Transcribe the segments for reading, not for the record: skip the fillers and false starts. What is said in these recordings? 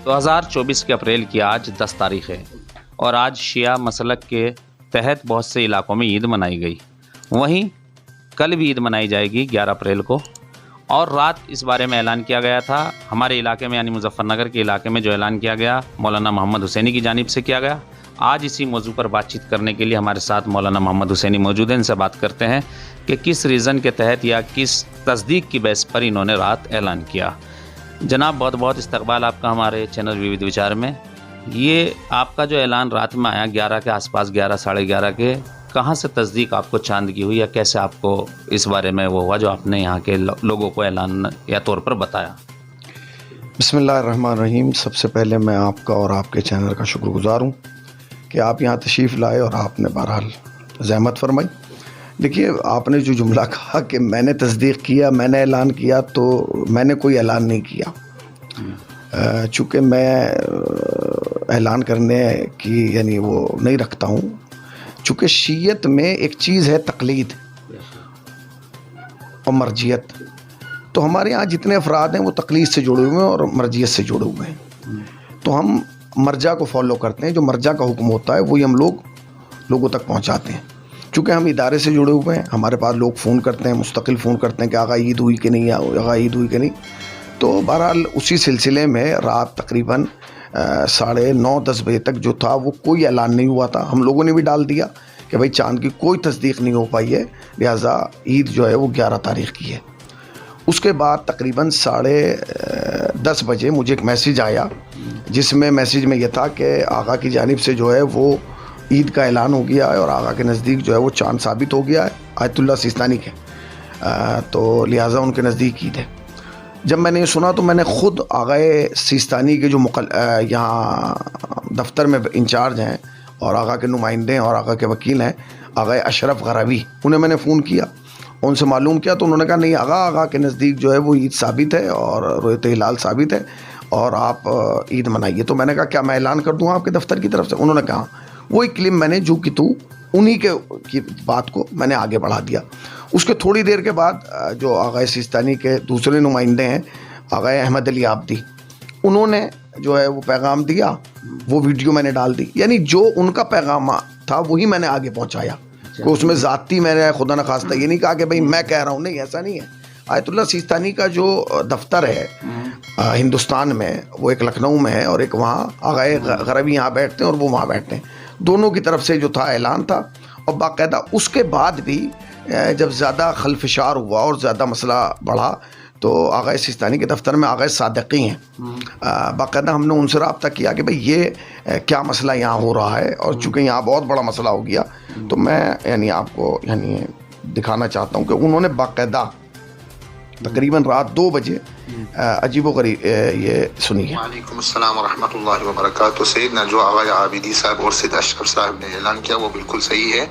2024 کے اپریل کی آج 10 تاریخ ہے اور آج شیعہ مسلک کے تحت بہت سے علاقوں میں عید منائی گئی. وہیں کل بھی عید منائی جائے گی 11 اپریل کو. اور رات اس بارے میں اعلان کیا گیا تھا ہمارے علاقے میں، یعنی مظفر نگر کے علاقے میں جو اعلان کیا گیا مولانا محمد حسینی کی جانب سے کیا گیا. آج اسی موضوع پر بات چیت کرنے کے لیے ہمارے ساتھ مولانا محمد حسینی موجود ہیں. ان سے بات کرتے ہیں کہ کس ریزن کے تحت یا کس تصدیق کی بیس پر انہوں نے رات اعلان کیا. جناب بہت بہت استقبال آپ کا ہمارے چینل ووید وچار میں. یہ آپ کا جو اعلان رات میں آیا 11 کے آس پاس، 11 ساڑھے 11 کے، کہاں سے تصدیق آپ کو چاند کی ہوئی یا کیسے آپ کو اس بارے میں وہ ہوا جو آپ نے یہاں کے لوگوں کو اعلان یا طور پر بتایا؟ بسم اللہ الرحمن الرحیم. سب سے پہلے میں آپ کا اور آپ کے چینل کا شکر گزار ہوں کہ آپ یہاں تشریف لائے اور آپ نے بہرحال زحمت فرمائی. دیکھیے، آپ نے جو جملہ کہا کہ میں نے تصدیق کیا، میں نے اعلان کیا، تو میں نے کوئی اعلان نہیں کیا. چونکہ میں اعلان کرنے کی یعنی وہ نہیں رکھتا ہوں. چونکہ شیعت میں ایک چیز ہے تقلید اور مرجیت. تو ہمارے یہاں جتنے افراد ہیں وہ تقلید سے جڑے ہوئے ہیں اور مرجیت سے جڑے ہوئے ہیں. تو ہم مرجع کو فالو کرتے ہیں. جو مرجع کا حکم ہوتا ہے وہی ہم لوگوں تک پہنچاتے ہیں. چونکہ ہم ادارے سے جڑے ہوئے ہیں، ہمارے پاس لوگ فون کرتے ہیں، مستقل فون کرتے ہیں کہ آقا عید ہوئی کہ نہیں، آقا عید ہوئی کہ نہیں. تو بہرحال اسی سلسلے میں رات تقریباً 9:30-10 بجے تک جو تھا وہ کوئی اعلان نہیں ہوا تھا. ہم لوگوں نے بھی ڈال دیا کہ بھائی چاند کی کوئی تصدیق نہیں ہو پائی ہے، لہٰذا عید جو ہے وہ 11 تاریخ کی ہے. اس کے بعد تقریباً 10:30 بجے مجھے ایک میسیج آیا، جس میں میسیج میں یہ تھا کہ آقا کی جانب سے جو ہے وہ عید کا اعلان ہو گیا ہے اور آقا کے نزدیک جو ہے وہ چاند ثابت ہو گیا ہے آیت اللہ سیستانی کے، تو لہٰذا ان کے نزدیک عید ہے. جب میں نے یہ سنا تو میں نے خود آقا سیستانی کے جو یہاں دفتر میں انچارج ہیں اور آقا کے نمائندے ہیں اور آقا کے وکیل ہیں، آقا اشرف غربی، انہیں میں نے فون کیا، ان سے معلوم کیا. تو انہوں نے کہا نہیں آقا کے نزدیک جو ہے وہ عید ثابت ہے اور رؤیت ہلال ثابت ہے اور آپ عید منائیے. تو میں نے کہا کیا میں اعلان کر دوں آپ کے دفتر کی طرف سے؟ انہوں نے کہا. وہی کلپ میں نے جو کہ تو انہی کی بات کو میں نے آگے بڑھا دیا. اس کے تھوڑی دیر کے بعد جو آقا سیستانی کے دوسرے نمائندے ہیں آقا احمد علی عابدی، انہوں نے جو ہے وہ پیغام دیا، وہ ویڈیو میں نے ڈال دی. یعنی جو ان کا پیغام تھا وہی میں نے آگے پہنچایا. کہ اس میں ذاتی میں نے خدا نخواستہ یہ نہیں کہا کہ بھائی میں کہہ رہا ہوں، نہیں، ایسا نہیں ہے. آیت اللہ سیستانی کا جو دفتر ہے ہندوستان میں، وہ ایک لکھنؤ میں ہے اور ایک وہاں آقا غربی یہاں بیٹھتے ہیں اور وہ وہاں بیٹھتے ہیں. دونوں کی طرف سے جو تھا اعلان تھا. اور باقاعدہ اس کے بعد بھی جب زیادہ خلفشار ہوا اور زیادہ مسئلہ بڑھا تو آقا سیستانی کے دفتر میں آقا صادقی ہیں، باقاعدہ ہم نے ان سے رابطہ کیا کہ بھئی یہ کیا مسئلہ یہاں ہو رہا ہے. اور چونکہ یہاں بہت بڑا مسئلہ ہو گیا تو میں یعنی آپ کو یعنی دکھانا چاہتا ہوں کہ انہوں نے باقاعدہ تقریباً رات 2 بجے عجیب و غریب یہ سنیے. وعلیکم السلام ورحمۃ اللہ وبرکاتہ. سیدنا جو آقا عابدی صاحب اور سید اشرف صاحب نے اعلان کیا وہ بالکل صحیح ہے.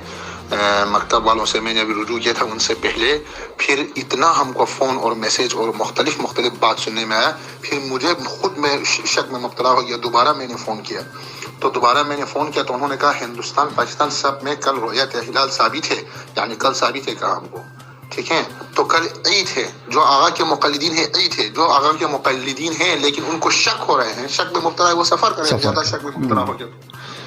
مکتب والوں سے میں نے ابھی رجوع کیا تھا ان سے پہلے، پھر اتنا ہم کو فون اور میسیج اور مختلف بات سننے میں آیا، پھر مجھے خود میں شک میں مبتلا ہو گیا. دوبارہ میں نے فون کیا تو انہوں نے کہا ہندوستان پاکستان سب میں کل رؤیت ہلال ثابت ہے، یعنی کل ثابت ہے کہا ہم کو. ٹھیک ہے، تو کل عید ہے. جو آقا کے مقلدین ہیں عید ہے، جو آقا کے مقلدین ہیں لیکن ان کو شک ہو رہے ہیں، شک میں مبتلا ہے، وہ سفر کریں، زیادہ شک میں مبتلا ہو گیا.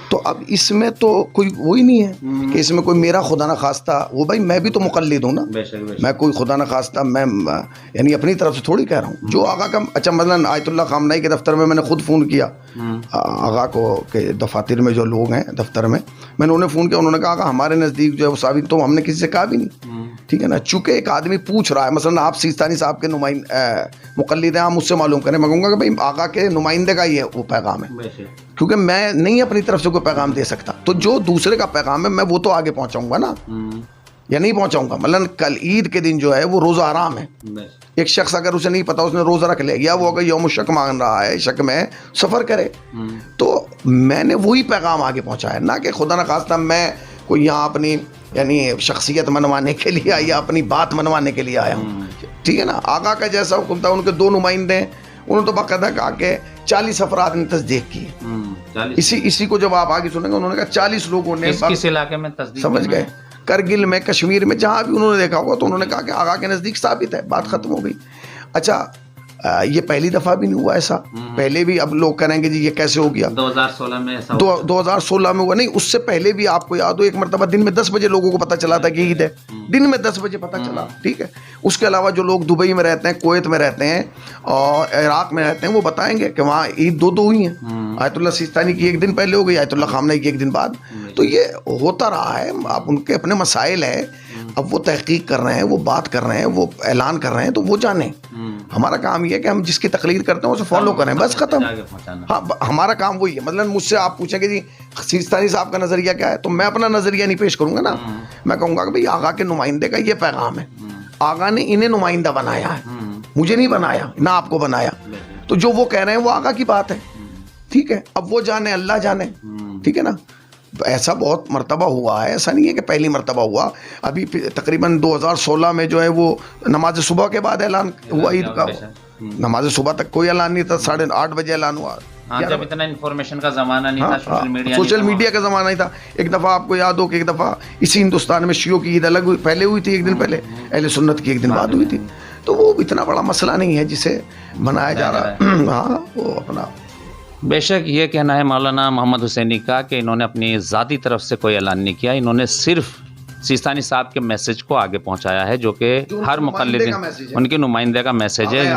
تو اب اس میں تو کوئی وہی نہیں ہے کہ اس میں کوئی میرا خدا نخواستہ، وہ بھائی میں بھی تو مقلد ہوں نا، میں کوئی خدا نخواستہ میں یعنی اپنی طرف سے تھوڑی کہہ رہا ہوں. جو آقا کا اچھا مثلاً آیت اللہ خامنائی کے دفتر میں نے خود فون کیا آقا کو کہ دفاتر میں جو لوگ ہیں دفتر میں نے انہیں فون کیا. انہوں نے کہا آقا ہمارے نزدیک جو ہے وہ ثابت، تو ہم نے کسی سے کہا بھی نہیں. ٹھیک ہے نا. چونکہ ایک آدمی پوچھ رہا ہے، مثلاً آپ سیستانی صاحب کے مقلد ہیں، آپ مجھ سے معلوم کریں، میں کہوں گا کہ بھائی آقا کے نمائندے کا یہ وہ پیغام ہے، کیونکہ میں نہیں اپنی طرف سے کوئی پیغام دے سکتا. تو جو دوسرے کا پیغام ہے میں وہ تو آگے پہنچاؤں گا نا، یا نہیں پہنچاؤں گا. مثلاً کل عید کے دن جو ہے وہ روزہ حرام ہے. ایک شخص اگر اسے نہیں پتا اس نے روزہ رکھ لیا، یا وہ اگر یوم شک مان رہا ہے، شک میں سفر کرے، تو میں نے وہی پیغام آگے پہنچایا، نہ کہ خدا نخواستہ میں کوئی یہاں اپنی یعنی شخصیت منوانے کے لیے یا اپنی بات منوانے کے لیے آیا ہوں. ٹھیک ہے نا. آقا کا جیسا حکم تھا، ان کے 2 نمائندے ہیں، انہوں نے تو باقاعدہ کہا کہ 40 افراد نے تصدیق کی. اسی کو جب آپ آگے سنیں گے، انہوں نے کہا 40 لوگوں نے کس علاقے میں تصدیق، سمجھ گئے، کرگل میں، کشمیر میں، جہاں بھی انہوں نے دیکھا ہوگا تو انہوں نے کہا کہ آقا کے نزدیک ثابت ہے، بات ختم ہو گئی. اچھا یہ پہلی دفعہ بھی نہیں ہوا ایسا. پہلے بھی اب لوگ کریں گے جی یہ کیسے ہو گیا. 2016 میں ایسا 2016 میں ہوا نہیں, اس سے پہلے بھی آپ کو یاد ہو ایک مرتبہ دن میں 10 بجے لوگوں کو پتہ چلا تھا کہ عید ہے, دن میں 10 بجے پتہ چلا, ٹھیک ہے. اس کے علاوہ جو لوگ دبئی میں رہتے ہیں, کویت میں رہتے ہیں اور عراق میں رہتے ہیں, وہ بتائیں گے کہ وہاں عید دو ہوئی ہیں. آیت اللہ سیستانی کی ایک دن پہلے ہو گئی, آیت اللہ خامنہ کی ایک دن بعد. تو یہ ہوتا رہا ہے. آپ ان کے اپنے مسائل ہیں, اب وہ تحقیق کر رہے ہیں, وہ بات کر رہے ہیں, وہ اعلان کر رہے ہیں, تو وہ جانیں. ہمارا کام یہ ہے کہ ہم جس کی تقریر کرتے ہیں اسے فالو کریں, بس ختم. ہاں ہمارا کام وہی ہے. مثلاً مجھ سے آپ پوچھیں کہ جی سیستانی صاحب کا نظریہ کیا ہے, تو میں اپنا نظریہ نہیں پیش کروں گا نا. میں کہوں گا کہ بھائی آقا کے نمائندے کا یہ پیغام ہے, آقا نے انہیں نمائندہ بنایا ہے, مجھے نہیں بنایا, نہ آپ کو بنایا. تو جو وہ کہہ رہے ہیں وہ آقا کی بات ہے, ٹھیک ہے. اب وہ جانے, اللہ جانے, ٹھیک ہے نا. ایسا بہت مرتبہ ہوا ہے, ایسا نہیں ہے کہ پہلی مرتبہ ہوا. ابھی تقریباً 2016 میں جو ہے وہ نماز صبح کے بعد اعلان ہوا عید کا. نماز صبح تک کوئی اعلان نہیں تھا, 8:30 بجے اعلان ہوا. جب اتنا انفارمیشن کا زمانہ نہیں تھا, سوشل میڈیا کا زمانہ نہیں تھا. ایک دفعہ آپ کو یاد ہو کہ ایک دفعہ اسی ہندوستان میں شیعوں کی عید الگ پہلے ہوئی تھی, ایک دن پہلے, اہل سنت کی ایک دن بعد ہوئی تھی. تو وہ اتنا بڑا مسئلہ نہیں ہے جسے منایا جا رہا ہے. ہاں وہ اپنا بے شک یہ کہنا ہے مولانا محمد حسینی کا کہ انہوں نے اپنی ذاتی طرف سے کوئی اعلان نہیں کیا. انہوں نے صرف سیستانی صاحب کے میسج کو آگے پہنچایا ہے, جو کہ ہر مقلد ان کے نمائندے کا میسج ہے.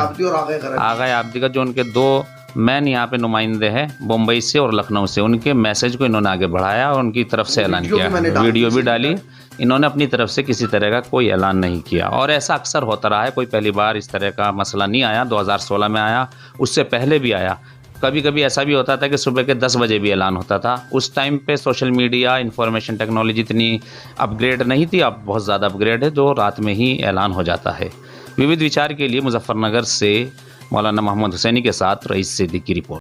آغا عابدی کا جو ان کے 2 مین یہاں پہ نمائندے ہیں بمبئی سے اور لکھنؤ سے, ان کے میسج کو انہوں نے آگے بڑھایا اور ان کی طرف سے اعلان کیا. ویڈیو بھی ڈالی. انہوں نے اپنی طرف سے کسی طرح کا کوئی اعلان نہیں کیا, اور ایسا اکثر ہوتا رہا ہے. کوئی پہلی بار اس طرح کا مسئلہ نہیں آیا. 2016 میں آیا, اس سے پہلے بھی آیا. کبھی کبھی ایسا بھی ہوتا تھا کہ صبح کے 10 بجے بھی اعلان ہوتا تھا. اس ٹائم پہ سوشل میڈیا, انفارمیشن ٹیکنالوجی اتنی اپ گریڈ نہیں تھی. اب بہت زیادہ اپ گریڈ ہے, جو رات میں ہی اعلان ہو جاتا ہے. ووید وچار کے لیے مظفر نگر سے مولانا محمد حسینی کے ساتھ رئیس صدیقی کی رپورٹ.